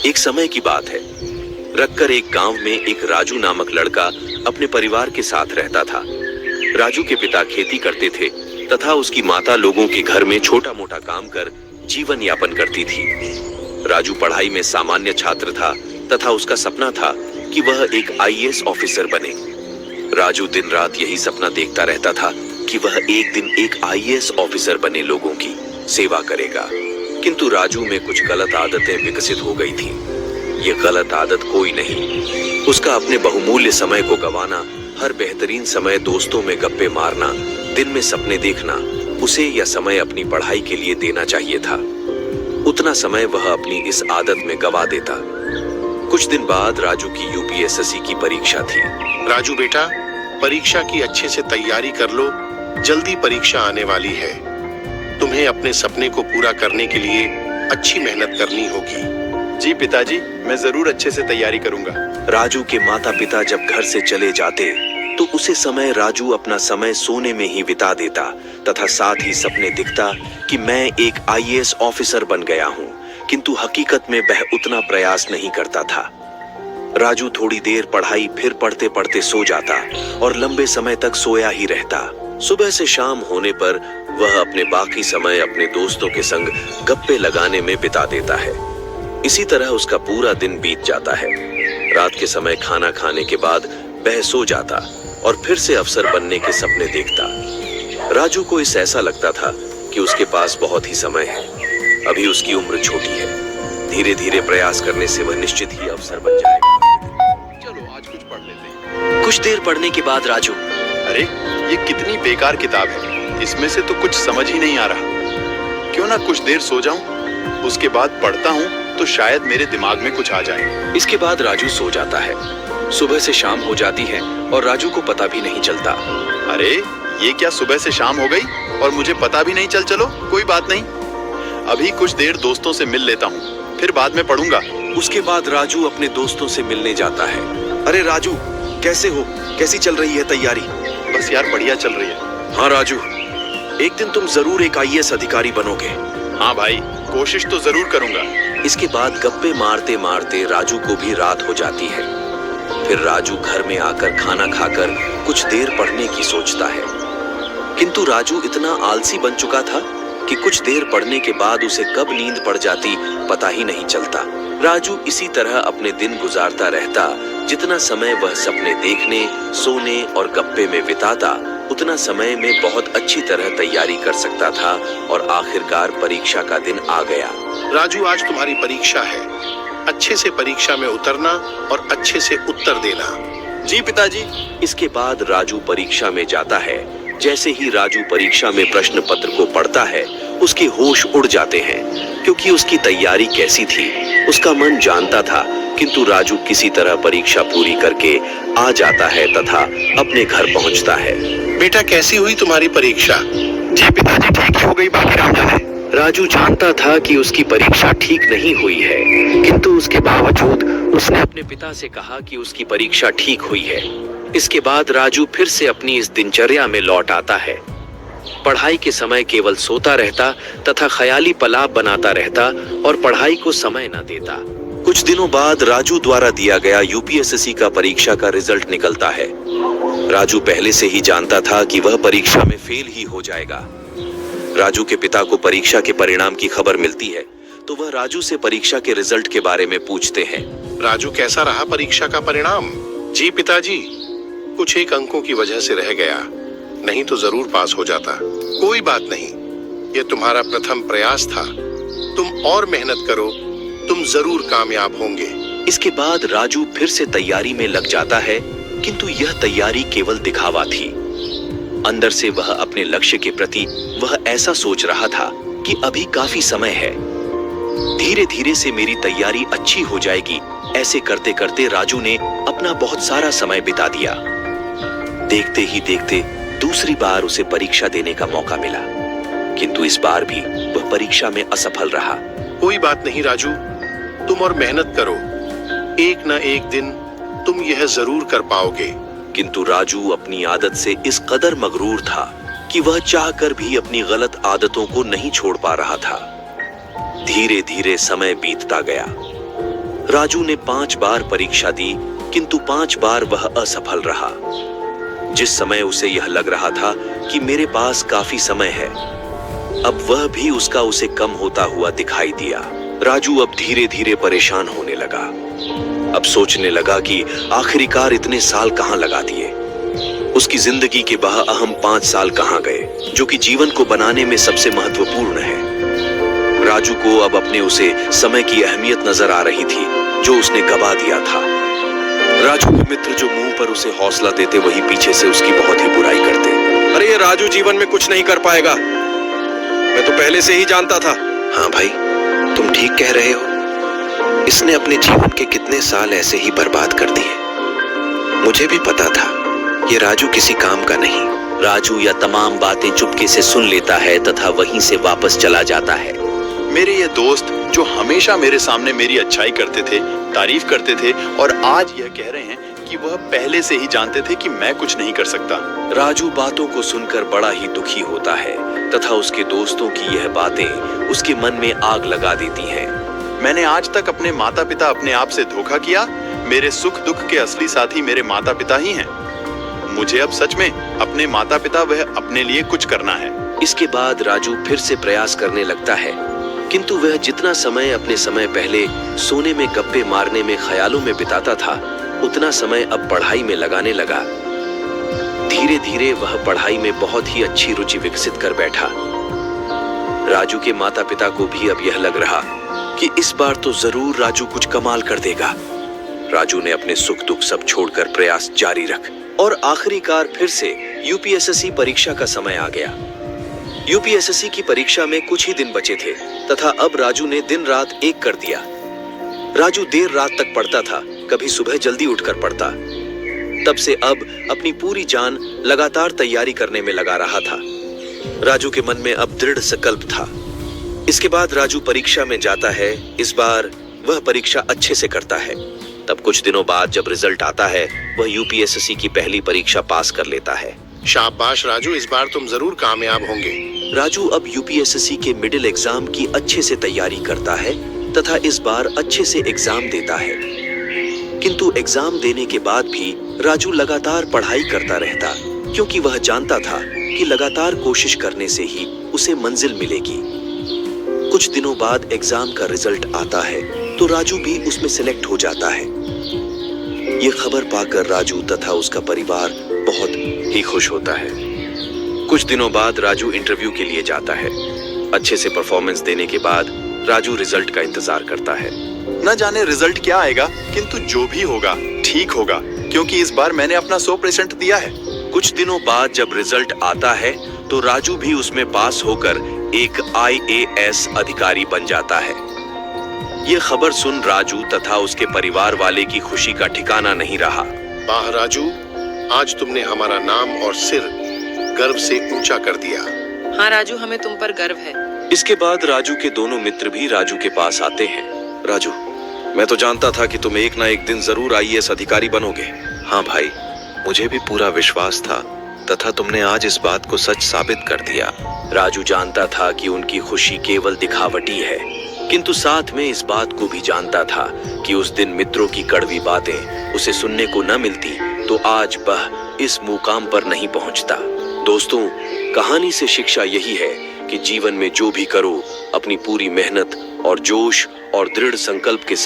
एक समय की बात है। रखकर एक गांव में एक राजू नामक लड़का अपने परिवार के साथ रहता था। राजू के पिता खेती करते थे तथा उसकी माता लोगों के घर में छोटा मोटा काम कर जीवन यापन करती थी। राजू पढ़ाई में सामान्य छात्र था तथा उसका सपना था कि वह एक आईएएस ऑफिसर बने। राजू दिन रात यही सपना देखता रहता था कि वह एक दिन एक आईएएस ऑफिसर बने लोगों की सेवा करेगा। किंतु राजू में कुछ गलत आदतें विकसित हो गई थी। ये गलत आदत कोई नहीं, उसका अपने बहुमूल्य समय को गंवाना, हर बेहतरीन समय दोस्तों में गप्पे मारना, दिन में सपने देखना, उसे यह समय अपनी पढ़ाई के लिए देना चाहिए था। उतना समय वह अपनी इस आदत में गंवा देता। कुछ दिन बाद राजू की यूपीएससी की परीक्षा थी। राजू बेटा, परीक्षा की अच्छे से तैयारी कर लो, जल्दी परीक्षा आने वाली है। तुम्हें अपने सपने को पूरा करने के लिए अच्छी मेहनत करनी होगी। जी पिताजी, मैं जरूर अच्छे से तैयारी करूंगा। राजू के माता पिता जब घर से चले जाते तो उसे समय राजू अपना समय सोने में ही बिता देता तथा साथ ही सपने दिखता कि मैं एक आईएएस ऑफिसर बन गया हूँ, किंतु हकीकत में वह उतना प्रयास नहीं करता था। राजू थोड़ी देर पढ़ाई फिर पढ़ते पढ़ते सो जाता और लंबे समय तक सोया ही रहता। सुबह से शाम होने पर वह अपने बाकी समय अपने दोस्तों के संग गप्पे लगाने में बिता देता है। इसी तरह उसका पूरा दिन बीत जाता है। रात के समय खाना खाने के बाद वह सो जाता और फिर से अफसर बनने के सपने देखता। राजू को इस ऐसा लगता था कि उसके पास बहुत ही समय है, अभी उसकी उम्र छोटी है। धीरे धीरे प्रयास करने से वह निश्चित ही अफसर बन जाएगा। चलो आज कुछ पढ़ लेते हैं। कुछ देर पढ़ने के बाद राजू, अरे ये कितनी बेकार किताब है, इसमें से तो कुछ समझ ही नहीं आ रहा। क्यों ना कुछ देर सो जाऊं, उसके बाद पढ़ता हूं तो शायद मेरे दिमाग में कुछ आ जाए। इसके बाद राजू सो जाता है। सुबह से शाम हो जाती है और राजू को पता भी नहीं चलता। अरे ये क्या सुबह से शाम हो गई और मुझे पता भी नहीं चल। चलो कोई बात नहीं, अभी कुछ देर दोस्तों से मिल लेता हूँ, फिर बाद में पढ़ूंगा। उसके बाद राजू अपने दोस्तों से मिलने जाता है। अरे राजू, कैसे हो? कैसी चल रही है तैयारी? बस यार बढ़िया चल रही है। हाँ राजू, एक दिन तुम जरूर एक आईएएस अधिकारी बनोगे। हाँ भाई, कोशिश तो जरूर करूंगा। इसके बाद गप्पे मारते मारते राजू को भी रात हो जाती है। फिर राजू घर में आकर खाना खाकर कुछ देर पढ़ने की सोचता है, किंतु राजू इतना आलसी बन चुका था कि कुछ देर पढ़ने के बाद उसे कब नींद पड़ जाती पता ही नहीं चलता। राजू इसी तरह अपने दिन गुजारता रहता। जितना समय वह सपने देखने, सोने और गप्पे में बिताता, उतना समय में बहुत अच्छी तरह तैयारी कर सकता था और आखिरकार परीक्षा का दिन आ गया। राजू, आज तुम्हारी परीक्षा है। अच्छे से परीक्षा में उतरना और अच्छे से उत्तर देना। जी पिताजी। इसके बाद राजू परीक्षा में जाता है। जैसे ही राजू परीक्षा में प्रश्न पत्र को पढ़ता है, उसके होश उड़ जाते हैं, क्योंकि उसकी तैयारी कैसी थी उसका मन जानता था। किंतु राजू किसी तरह परीक्षा पूरी करके आ जाता है तथा अपने घर पहुंचता है। बेटा, कैसी हुई तुम्हारी परीक्षा? जी पिताजी, ठीक हो गई, बाकी राम जाने। राजू जानता था कि उसकी परीक्षा ठीक नहीं हुई है, किंतु उसके बावजूद उसने अपने पिता से कहा कि उसकी परीक्षा ठीक हुई है। इसके बाद राजू फिर से अपनी इस दिनचर्या में लौट आता है। पढ़ाई के समय केवल सोता रहता तथा ख्याली पलाप बनाता रहता और पढ़ाई को समय न देता। कुछ दिनों बाद राजू द्वारा दिया गया यूपीएससी का परीक्षा का रिजल्ट निकलता है। राजू पहले से ही जानता था कि वह परीक्षा में फेल ही हो जाएगा। राजू के पिता को परीक्षा के परिणाम की खबर मिलती है तो वह राजू से परीक्षा के रिजल्ट के बारे में पूछते हैं। राजू, कैसा रहा परीक्षा का परिणाम? जी पिताजी, कुछ एक अंकों की वजह से रह गया, नहीं तो जरूर पास हो जाता। कोई बात नहीं, यह तुम्हारा प्रथम प्रयास था। तुम और मेहनत करो, तुम जरूर कामयाब होंगे। इसके बाद राजू फिर से तैयारी में लग जाता है, किंतु यह तैयारी केवल दिखावा थी। अंदर से वह अपने लक्ष्य के प्रति वह ऐसा सोच रहा था कि अभी काफी समय है, धीरे धीरे से मेरी तैयारी अच्छी हो जाएगी। ऐसे करते करते राजू ने अपना बहुत सारा समय बिता दिया। देखते ही देखते दूसरी बार उसे परीक्षा देने का मौका मिला, किंतु इस बार भी वह परीक्षा में असफल रहा। कोई बात नहीं राजू, तुम और मेहनत करो, एक न एक दिन तुम यह जरूर कर पाओगे। किंतु राजू अपनी आदत से इस कदर मगरूर था कि वह चाहकर भी अपनी गलत आदतों को नहीं छोड़ पा रहा था। धीरे धीरे समय बीतता गया। राजू ने 5 बार परीक्षा दी, किंतु 5 बार वह असफल रहा। जिस समय उसे यह लग रहा था कि मेरे पास काफी समय है, अब वह भी उसका उसे कम होता हुआ दिखाई दिया। राजू अब धीरे धीरे परेशान होने लगा। अब सोचने लगा कि आखिरकार इतने साल कहां लगा दिए। उसकी जिंदगी के वह अहम 5 साल कहां गए, जो कि जीवन को बनाने में सबसे महत्वपूर्ण है। राजू को अब अपने उसे समय की अहमियत नजर आ रही थी, जो उसने गवा दिया था। राजू के मित्र जो मुंह पर उसे हौसला देते, वही पीछे से उसकी बहुत ही बुराई करते। अरे ये राजू जीवन में कुछ नहीं कर पाएगा, मैं तो पहले से ही जानता था। हाँ भाई, तुम ठीक कह रहे हो। इसने अपने जीवन के कितने साल ऐसे ही बर्बाद कर दिए। मुझे भी पता था ये राजू किसी काम का नहीं। राजू यह तमाम बातें चुपके से सुन लेता है तथा वहीं से वापस चला जाता है। मेरे ये दोस्त जो हमेशा मेरे सामने मेरी अच्छाई करते थे, तारीफ करते थे, और आज यह कह रहे हैं कि वह पहले से ही जानते थे कि मैं कुछ नहीं कर सकता। राजू बातों को सुनकर बड़ा ही दुखी होता है तथा उसके दोस्तों की यह बातें उसके मन में आग लगा देती हैं। मैंने आज तक अपने माता पिता अपने आप से धोखा किया। मेरे सुख दुख के असली साथी मेरे माता पिता ही हैं। मुझे अब सच में अपने माता पिता वह अपने लिए कुछ करना है। इसके बाद राजू फिर से प्रयास करने लगता है, किंतु वह जितना समय अपने समय पहले सोने में गप्पे मारने में ख्यालों में बिताता था, उतना समय अब पढ़ाई में लगाने लगा। धीरे धीरे वह पढ़ाई में बहुत ही अच्छी रुचि विकसित कर बैठा। राजू के माता पिता को भी अब यह लग रहा कि इस बार तो जरूर राजू कुछ कमाल कर देगा। राजू ने अपने सुख दुख सब छोड़कर प्रयास जारी रख और आखिरकार फिर से यूपीएसएससी परीक्षा का समय आ गया। यूपीएसएससी की परीक्षा में कुछ ही दिन बचे थे तथा अब राजू ने दिन रात एक कर दिया। राजू देर रात तक पढ़ता था, कभी सुबह जल्दी उठकर पढ़ता। तब से अब अपनी पूरी जान लगातार तैयारी करने में लगा रहा था। राजू के मन में अब दृढ़ संकल्प था। इसके बाद राजू परीक्षा में जाता है। इस बार वह परीक्षा अच्छे से करता है। तब कुछ दिनों बाद जब रिजल्ट आता है, वह यूपीएसएससी की पहली परीक्षा पास कर लेता है। शाबाश राजू, इस बार तुम जरूर कामयाब होंगे। राजू अब यूपीएसएससी के मिडिल एग्जाम की अच्छे से तैयारी करता है तथा इस बार अच्छे से एग्जाम देता है। किंतु एग्जाम देने के बाद भी राजू लगातार पढ़ाई करता रहता, क्योंकि वह जानता था कि लगातार कोशिश करने से ही उसे मंजिल मिलेगी। कुछ दिनों बाद एग्जाम का रिजल्ट आता है तो राजू भी उसमें सिलेक्ट हो जाता है। ये खबर पाकर राजू तथा उसका परिवार बहुत ही खुश होता है। कुछ दिनों बाद राजू इंटरव्यू के लिए जाता है। अच्छे से परफॉर्मेंस देने के बाद राजू रिजल्ट का इंतजार करता है। न जाने रिजल्ट क्या आएगा, किंतु जो भी होगा ठीक होगा, क्योंकि इस बार मैंने अपना 100% दिया है। कुछ दिनों बाद जब रिजल्ट आता है तो राजू भी उसमें पास होकर एक IAS अधिकारी बन जाता है। ये खबर सुन राजू तथा उसके परिवार वाले की खुशी का ठिकाना नहीं रहा। वाह राजू, आज तुमने हमारा नाम और सिर गर्व से ऊंचा कर दिया। हाँ राजू, हमें तुम पर गर्व है। इसके बाद राजू के दोनों मित्र भी राजू के पास आते हैं। राजू, मैं तो जानता था कि तुम एक ना एक दिन जरूर IAS अधिकारी बनोगे। हाँ भाई, मुझे भी पूरा विश्वास था तथा तुमने आज इस बात को सच साबित कर दिया। राजू जानता था कि उनकी खुशी केवल दिखावटी है, किंतु साथ में इस बात को भी जानता था कि उस दिन मित्रों की कड़वी बातें उसे सुनने को न मिलती तो आज वह इस मुकाम पर नहीं पहुंचता। दोस्तों, कहानी से शिक्षा यही है कि जीवन में जो भी करो, अपनी पूरी मेहनत और जोश और दृढ़ संकल्प के साथ